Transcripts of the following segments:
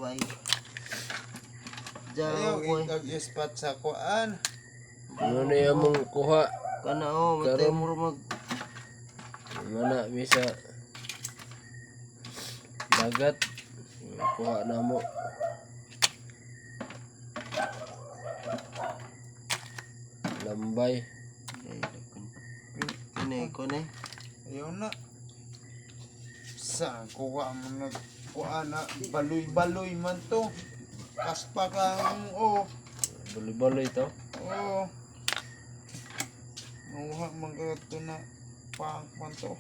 bay. Ayaw Jawa. ikag-ispat sa kuan. Ano na yung mong kuha? Kana matay Karon. mo mag Mana bisa dagat. Kuha na mo. Lambay. Kini ko ni. Ayaw na. Sa kuha mo na kuan na baloy-baloy man to. Kaspa kang Baloy-baloy to. oh. Nuha man to na pang man to.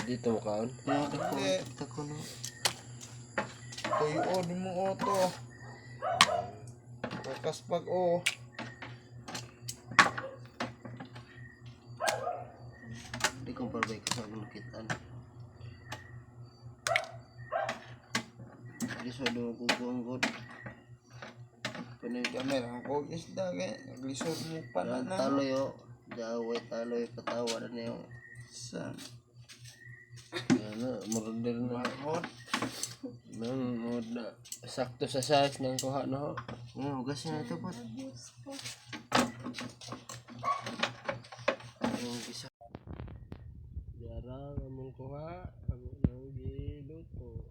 Dito mo kaon. Hindi. Tako no. Tuyo di mo to. Kaspag Di ko parbay ka sa nakitaan. Di sa do ko gonggot. Kani Gamay lang ko isda kay naglisod mo pa na na. taloy yo. Jawa taloy patawa na niyo. Sa Ano, murder na. mahod. Nang na sakto sa size ng kuha na ho. Hugas na ito po. Yung isa. Jarang among kuha, amo nang giluto.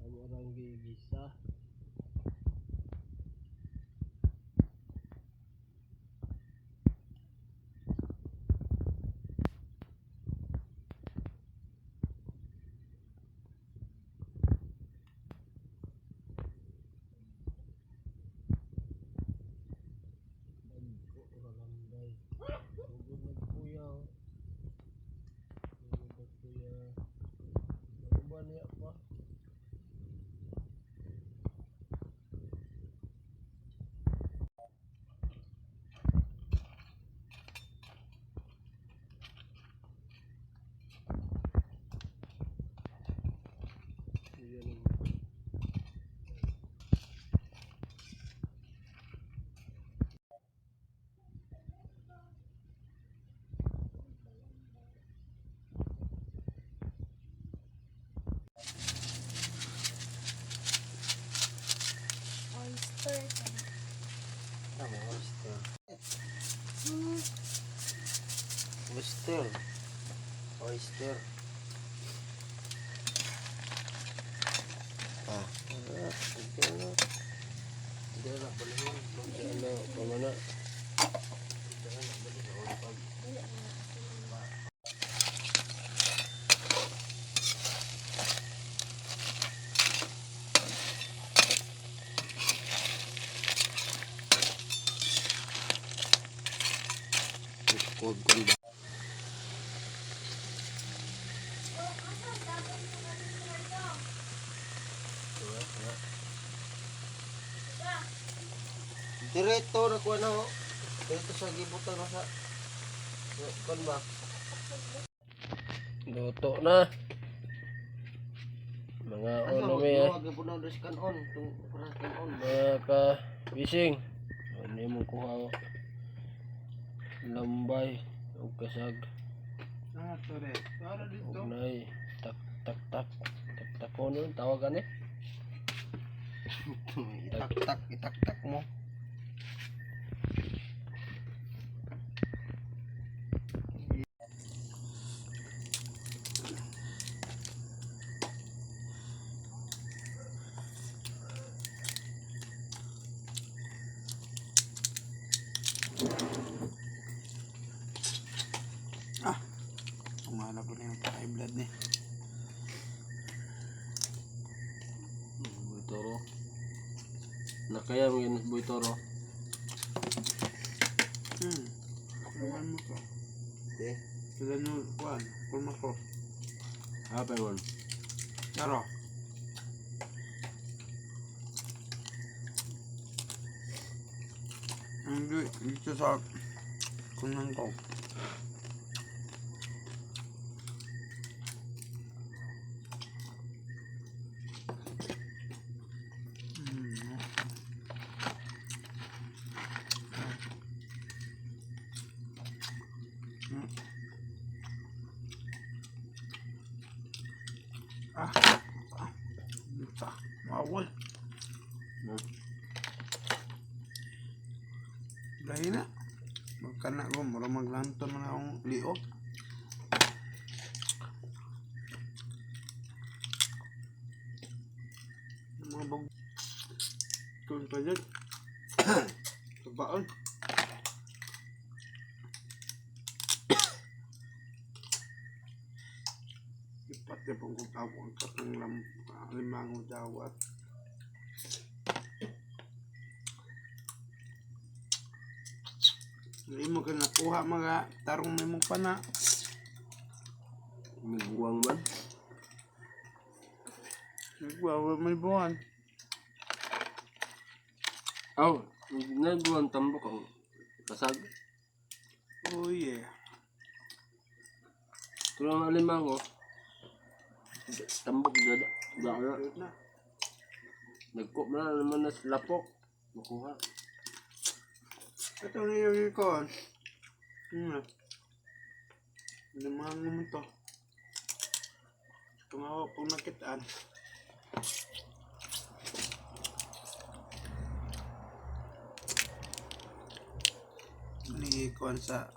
Amo rang gigisa. Oyster. Oyster. Okay na. Hindi na balihin. Ano, pamana. Huwag kong ba. Direto na kuha na ho. Direto sa gibutan na sa kuha ba? Luto na. Mga ulumi Huwag po na dos kanon. Kuras kanon. mga ka-fishing. Ano yung mong kuha ho? Lambay. O kasag. Tore. Para dito. Ugnay. Tak tak tak. Tak tak ko nun. Tawagan eh. Itak-tak mo. Umala ko na yung high blood ni. Buitoro. Nakaya mo yun, Buitoro. Kuman mo ko. Okay. Sila nyo kuan. Kulma ko. Apa yun? Yaro. Hindi. Dito sa kunan ko. Luta. bawal. Dahil na. Magkana ko, mura maglanton na akong liok. Mga bag... Kung pa dyan. Sabaan. Ipat na pong kutawa ang katang limang dawat. Hindi mo ka nakuha mga tarong na mong pana. May buwang man. Nagwawa may buwan. Aw, nagbuwang tambok ang kasag. Oh yeah. Tulong alimang oh. Tambok dada. Dada. Ayun na. Nagkop na naman na lapok. Nakuha. Ito na yung ikon. Limang mo to. Tumawa pong nakitaan. Ini ikon sa